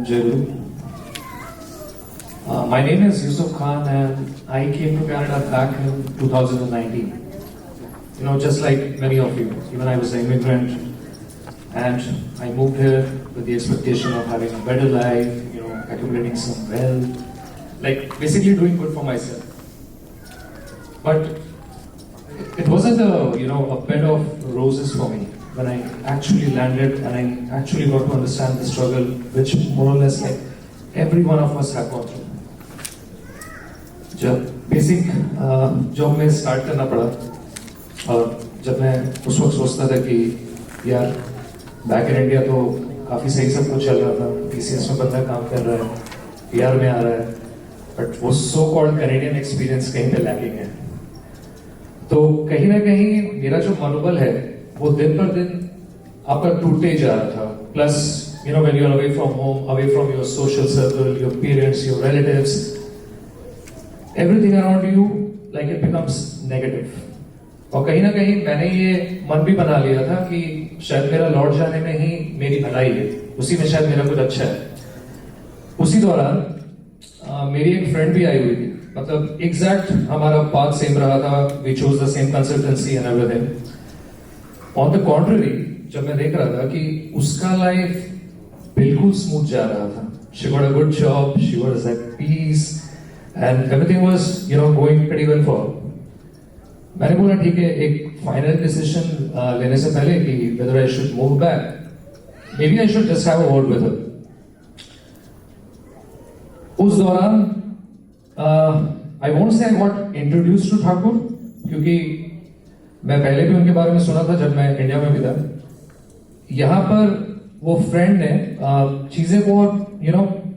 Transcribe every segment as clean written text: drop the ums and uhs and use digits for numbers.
Jai Guru. My name is Yusuf Khan and I came to Canada back in 2019. You know, just like many of you, even I was an immigrant and I moved here with the expectation of having a better life, you know, accumulating some wealth, like basically doing good for myself. But it wasn't a bed of roses for me when I actually landed and I actually got to understand the struggle which more or less like every one of us have gone through. जब basic job में start करना पड़ा और जब मैं उस वक्त सोचता था कि यार बैक इन इंडिया तो काफ़ी सही सब कुछ चल रहा था, TCS में बंदा काम कर रहा है, PR में आ रहा है, बट वो सो कॉल्ड कैनेडियन एक्सपीरियंस कहीं पे लैकिंग है। तो कहीं ना कहीं मेरा जो मनोबल है वो दिन पर दिन आपका टूटते जा रहा था। Plus you know when you are away from home, away from your social circle, your parents, your relatives, everything around you like it becomes negative. और कहीं ना कहीं मैंने ये मन भी बना लिया था कि शायद मेरा लौट जाने में ही मेरी भलाई है, उसी में शायद मेरा कुछ अच्छा है। उसी दौरान मेरी एक फ्रेंड भी आई हुई थी, मतलब एग्जैक्ट हमारा पाथ सेम रहा था, we chose the same consultancy and everything. On the contrary जब मैं देख रहा था कि उसका लाइफ बिल्कुल स्मूथ जा रहा था, she got a good job, she was at peace and everything was going pretty well for. मैंने बोला ठीक है, एक फाइनल डिसीजन लेने से पहले कि whether I should move back, maybe I should just have a word with her. उस दौरान I won't say I got introduced to Thakur, क्योंकि मैं पहले भी उनके बारे में सुना था जब मैं इंडिया में भी था। यहाँ पर वो फ्रेंड ने चीजें को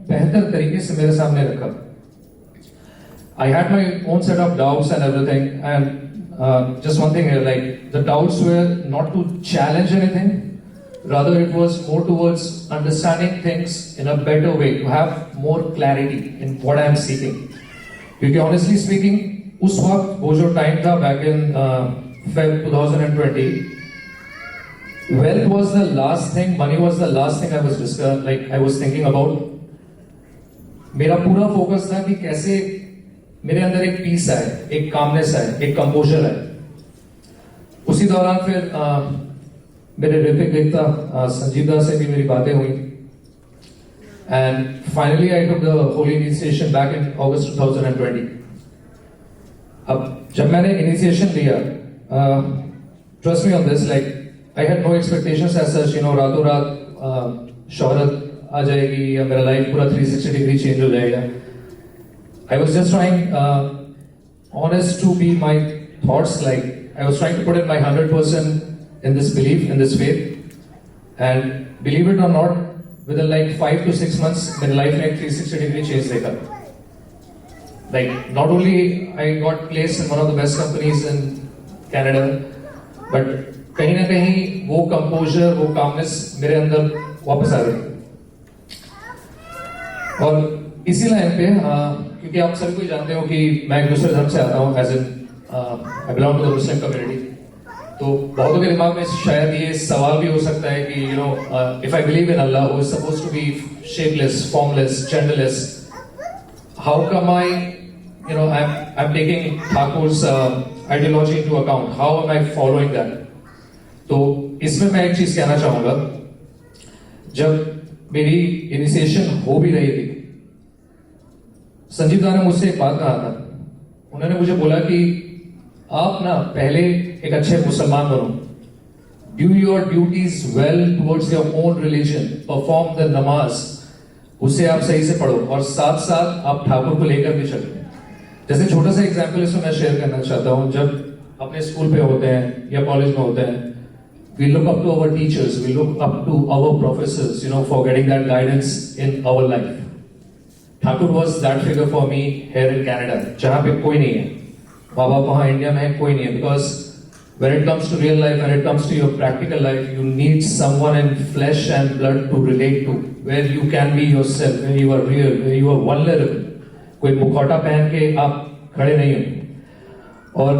बेहतर तरीके से मेरे सामने रखा। I had my own set of doubts and everything, and just one thing here, like the doubts were not to challenge anything, rather it was more towards understanding things in a better way, to have more clarity in what I am seeking. क्योंकि honestly speaking, उस वक्त वो जो time था back in Feb 2020, wealth was the last thing, money was the last thing I was thinking about. मेरा पूरा focus था कि कैसे मेरे अंदर एक पीस आए, एक कामनेस आए, एक कंपोजर आए। उसी दौरान फिर मेरे ऋतिक देवता संजीव दा से भी मेरी बातें हुई and finally I took the holy initiation back in August 2020। अब जब मैंने इनिशिएशन लिया, trust me on this, like I had no expectations as such, रातों रात शोहरत आ जाएगी या मेरा लाइफ पूरा 360 डिग्री चेंज हो जाएगा। I was just trying honest to be my thoughts, like I was trying to put in my 100% in this belief, in this faith, and believe it or not, within like 5 to 6 months my life like 360 degree change देखा। Like not only I got placed in one of the best companies in Canada, but कहीं ना कहीं वो composure, वो calmness मेरे अंदर वापस आ गई। और इसी लाइन पे क्योंकि आप सभी को जानते हो कि मैं एक दूसरे धर्म से आता हूँ, as in I belong to the Muslim community. तो बहुतों के दिमाग में शायद ये सवाल भी हो सकता है कि if I believe in Allah who is supposed to be shapeless, formless, genderless, how come I am taking Thakur's ideology into account, how am I following that. तो इसमें मैं एक चीज कहना चाहूंगा, जब मेरी इनिशिएशन हो भी रही थी, संजीव दा ने मुझसे एक बात कहा था। उन्होंने मुझे बोला कि आप ना पहले एक अच्छे मुसलमान बनो, do your duties well towards your own religion, perform the नमाज, उसे आप सही से पढ़ो और साथ साथ आप ठाकुर को लेकर भी चलो। जैसे छोटा सा एग्जाम्पल इसमें मैं शेयर करना चाहता हूँ। जब अपने स्कूल पे होते हैं या कॉलेज में होते हैं, we look up to our teachers, we look up to our professors, for getting that guidance in our life. Thakur was that figure for me here in Canada, जहाँ पे कोई नहीं है, माँ बाप वहाँ इंडिया में कोई नहीं है, because when it comes to real life, when it comes to your practical life, you need someone in flesh and blood to relate to, where you can be yourself, where you are real, where you are vulnerable. कोई मुखौटा पहन के आप खड़े नहीं हो। और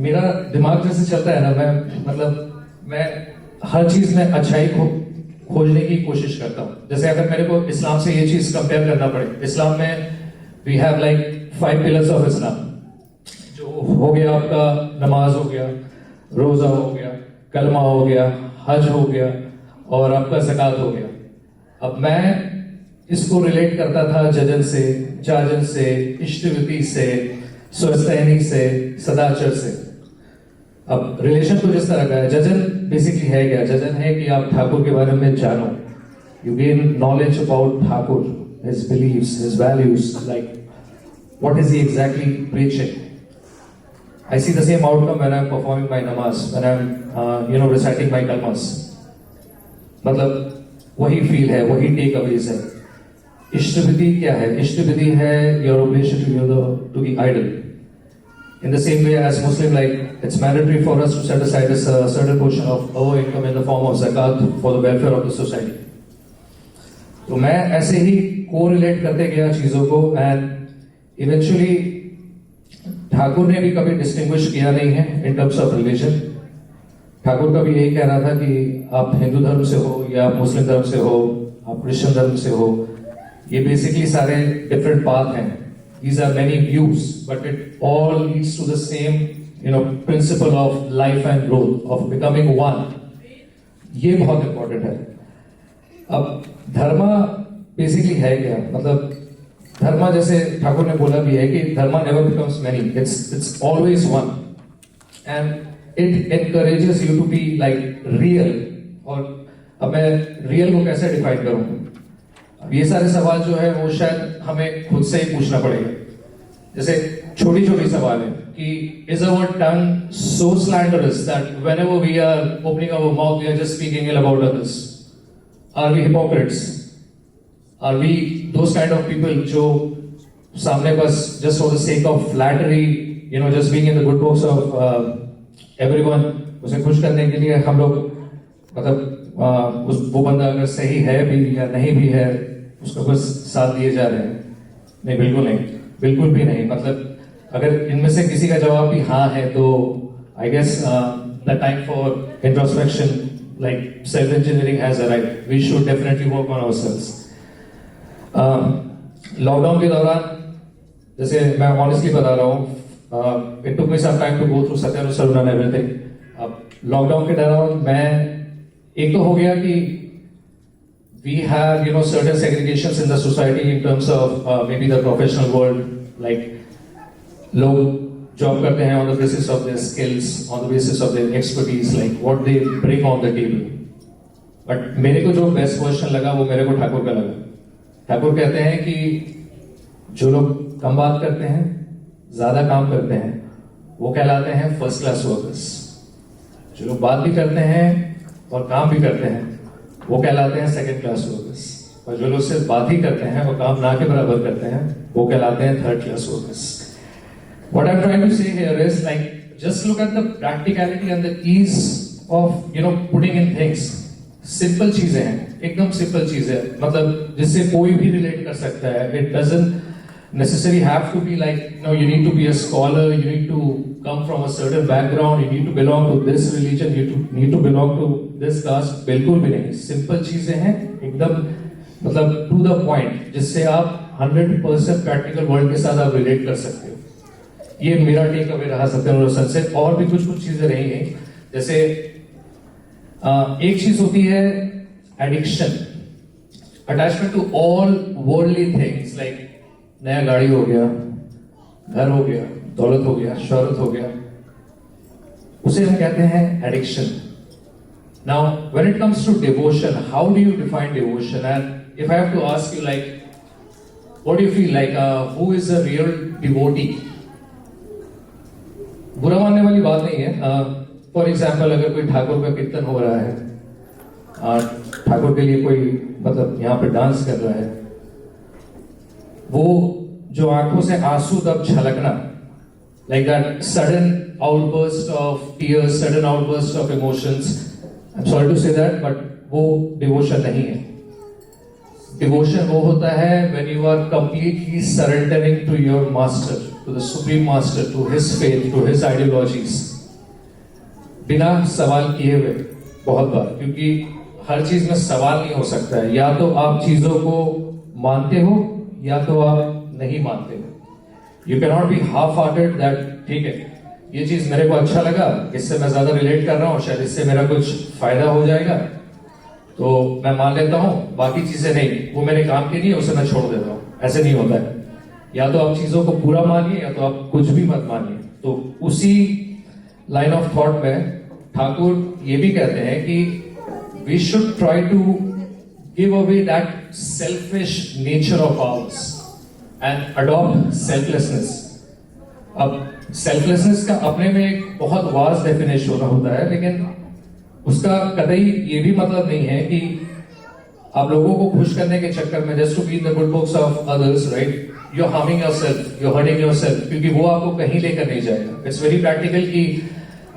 मेरा दिमाग जैसे चलता है ना, मैं हर चीज में अच्छाई को खोजने की कोशिश करता हूँ। जैसे अगर मेरे को इस्लाम से ये चीज कंपेयर करना पड़े, इस्लाम में we have like 5 pillars of Islam, जो हो गया आपका नमाज हो गया, रोजा हो गया, कलमा हो गया, हज हो गया और आपका ज़कात हो गया। अब मैं इसको रिलेट करता था जजन से, जाजन से, इष्टवृत्ति से, स्वस्तैनी से, सदाचर से। अब रिलेशन तो जिस तरह का है, जजन बेसिकली है क्या? जजन है कि आप ठाकुर के बारे में जानो, you gain knowledge about Thakur, his beliefs, his values, like what is he exactly preaching. I see the same outcome when I'm performing my namaz, when I'm reciting my kalmas. मतलब वही फील है, वही टेक अवेज है। इष्टविधि क्या है? इष्टविधि है your obligation to the idol. In the same way as Muslim, like it's mandatory for us to set aside a certain portion of our income in the form of zakat for the welfare of the society. तो मैं ऐसे ही correlate करते गया चीजों को, and eventually Thakur ने भी कभी डिस्टिंग्विश किया नहीं है इन टर्म्स ऑफ रिलीजन। ठाकुर का भी यही कहना था कि आप हिंदू धर्म से हो या आप मुस्लिम धर्म से हो, आप क्रिश्चियन धर्म से हो, ये बेसिकली सारे डिफरेंट पाथ हैं। These are many views, but it all leads to the same, principle of life and growth, of becoming one. ये बहुत इंपॉर्टेंट है। अब धर्म बेसिकली है क्या? मतलब धर्मा, जैसे ठाकुर ने बोला भी है कि dharma never becomes many, it's always one, and it encourages you to be like real. और अब मैं रियल को कैसे डिफाइन करूं? अब ये सारे सवाल जो है वो शायद हमें खुद से ही पूछना पड़ेगा। जैसे छोटी छोटी सवाल है कि is our tongue so slanderous that whenever we are opening our mouth we are just speaking ill about others? Are we hypocrites? Are we those kind of people जो सामने बस just for the sake of flattery, just being in the good books of everyone, उसे खुश करने के लिए हम लोग मतलब वो बंदा अगर सही है भी या नहीं भी है उसका बस साथ दिए जा रहे हैं? नहीं, बिल्कुल नहीं, बिल्कुल भी नहीं। मतलब अगर इनमें से किसी का जवाब भी हाँ है तो I guess the time for introspection, like self engineering has arrived. We should definitely work on ourselves. Lockdown के दौरान, जैसे मैं ऑनेस्टली बता रहा हूँ, it took me some time to go through Satyanusaran and everything. अब लॉकडाउन के दौरान मैं, एक तो हो गया कि we have certain segregations in the society in terms of may be the professional world, like लोग जॉब करते हैं on the basis of their skills, on the basis of their expertise, like what they bring on the table. But मेरे को जो best version लगा वो मेरे को ठाकुर का लगा। ठाकुर कहते हैं कि जो लोग कम बात करते हैं, ज्यादा काम करते हैं, वो कहलाते हैं फर्स्ट क्लास वर्कर्स। जो लोग बात भी करते हैं और काम भी करते हैं, वो कहलाते हैं सेकंड क्लास वर्कर्स। और जो लोग सिर्फ बात ही करते हैं और काम ना के बराबर करते हैं, वो कहलाते हैं third class workers. What I'm trying to say here is, like, just look at the practicality and the ease of putting in things. Simple चीजें हैं, एकदम सिंपल चीजें, मतलब जिससे कोई भी रिलेट कर सकता है। It doesn't necessary have to be like you need to be a scholar, you need to come from a certain background, you need to belong to this religion, you need to belong to this caste. बिल्कुल भी नहीं, simple चीजें हैं एकदम, मतलब to the point, जिससे आप 100% practical world के साथ आप रिलेट कर सकते हो। ये मेरा टेक अवे रहा सत्यानुसरण से। और भी कुछ चीजें रही हैं, जैसे एक चीज होती है addiction, attachment to all worldly things, like नया गाड़ी हो गया, घर हो गया, दौलत हो गया, शोहरत हो गया, उसे हम कहते हैं addiction. Now when it comes to devotion, how do you define devotion? And if I have to ask you, like what do you feel like who is a real devotee? बुरा मानने वाली बात नहीं है। फॉर एग्जाम्पल, अगर कोई ठाकुर का कीर्तन हो रहा है, ठाकुर के लिए कोई मतलब यहाँ पे डांस कर रहा है, वो जो आंखों से आंसू तब छलकना, like that sudden outburst of tears, sudden outburst of emotions, I am sorry to say that, but वो डिवोशन नहीं है। डिवोशन वो होता है when you are completely surrendering to your master, to the supreme master, to his faith, to his ideologies, बिना सवाल किए हुए बहुत बार, क्योंकि हर चीज में सवाल नहीं हो सकता है। या तो आप चीजों को मानते हो या तो आप नहीं मानते हो। You can not be half hearted that ठीक है ये चीज मेरे को अच्छा लगा, इससे मैं ज्यादा रिलेट कर रहा हूँ, शायद इससे मेरा कुछ फायदा हो जाएगा तो मैं मान लेता हूँ, बाकी चीजें नहीं, वो मेरे काम की नहीं है, उसे मैं छोड़ देता हूँ। ऐसे नहीं होता है। या तो आप चीजों को पूरा मानिए या तो आप कुछ भी मत मानिए। तो उसी लाइन ऑफ थॉट में ठाकुर ये भी कहते हैं कि we should try to give away that selfish nature of ours and adopt selflessness. अब सेल्फलेसनेस का अपने में एक बहुत वास्ट डेफिनेशन होता है, लेकिन उसका कतई ये भी मतलब नहीं है कि आप लोगों को खुश करने के चक्कर में just to be in the good books of others, right, you are harming yourself, you are hurting yourself, क्योंकि वो आपको कहीं लेकर नहीं जाएगा। इट्स वेरी प्रैक्टिकल कि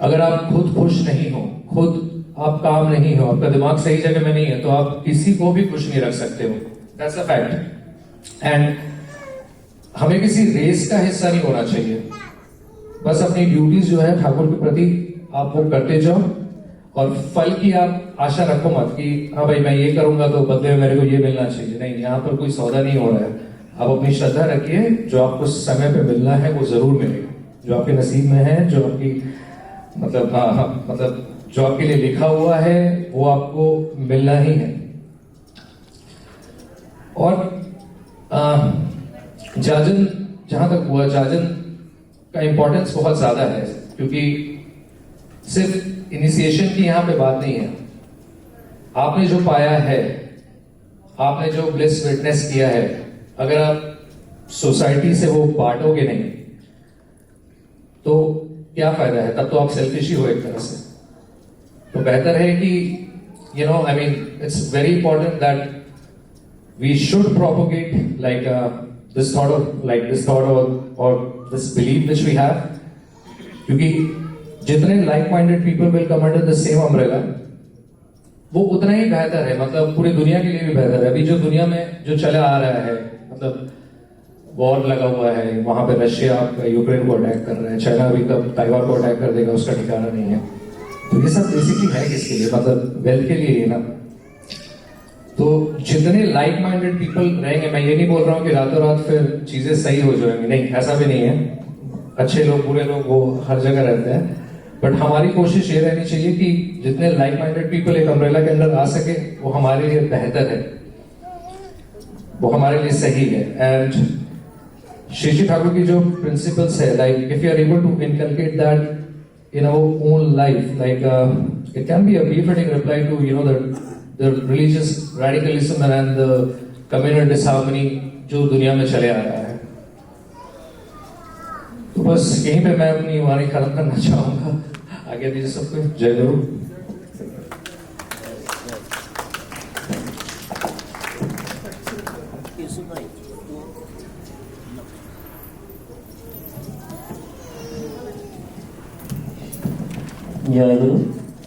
अगर आप खुद खुश नहीं हो, खुद आप काम नहीं हो, आपका दिमाग सही जगह में नहीं है, तो आप किसी को भी खुश नहीं रख सकते हो। That's a fact. एंड हमें किसी रेस का हिस्सा नहीं होना चाहिए। बस अपनी ड्यूटीज जो है ठाकुर के प्रति आप वो करते जाओ, और फल की आप आशा रखो मत कि हाँ भाई मैं ये करूंगा तो बदले में मेरे को ये मिलना चाहिए। नहीं, यहाँ पर कोई सौदा नहीं हो रहा है। आप अपनी श्रद्धा रखिए, जो आपको समय पे मिलना है वो जरूर मिलेगा। जो आपके नसीब में है, जो आपकी मतलब जो आपके लिए लिखा हुआ है वो आपको मिलना ही है। और जाजन, जहां तक हुआ, जाजन का इंपॉर्टेंस बहुत ज्यादा है, क्योंकि सिर्फ इनिशिएशन की यहां पे बात नहीं है। आपने जो पाया है, आपने जो ब्लिस विटनेस किया है, अगर आप सोसाइटी से वो बांटोगे नहीं तो क्या फायदा है? तब तो आप सेल्फिश ही हो एक तरह से। तो बेहतर है कि you know I mean it's very important that we should propagate like this thought और this belief which we have, क्योंकि जितने like minded people will come under the same umbrella, वो उतना ही बेहतर है। मतलब पूरी दुनिया के लिए भी बेहतर है। अभी जो दुनिया में जो चला आ रहा है, मतलब वॉर लगा हुआ है, वहां पे रशिया यूक्रेन को अटैक कर रहा है, चाइना अभी कब ताइवान को अटैक कर देगा उसका ठिकाना नहीं है। तो ये सब बेसिकली है किसके लिए? मतलब वेल्थ के लिए ना। तो जितने लाइक माइंडेड पीपल रहेंगे, मैं ये नहीं बोल रहा हूँ कि रातों रात फिर चीजें सही हो जाएंगी, नहीं, ऐसा भी नहीं है। अच्छे लोग बुरे लोग वो हर जगह रहते हैं, बट हमारी कोशिश ये रहनी चाहिए कि जितने लाइक माइंडेड पीपल एक अम्ब्रेला के अंदर आ सके वो हमारे लिए बेहतर है, वो हमारे लिए सही है। एंड श्री ठाकुर की जो प्रिंसिपल्स है, like if you are able to inculcate that in our own life, like it can be a befitting reply to the religious radicalism and the communal disharmony जो दुनिया में चले आ रहा है। तो बस यहीं पे मैं अपनी वाणी खत्म करना चाहूंगा। आगे दीजिए सबको। जय गुरु। जय गुरु।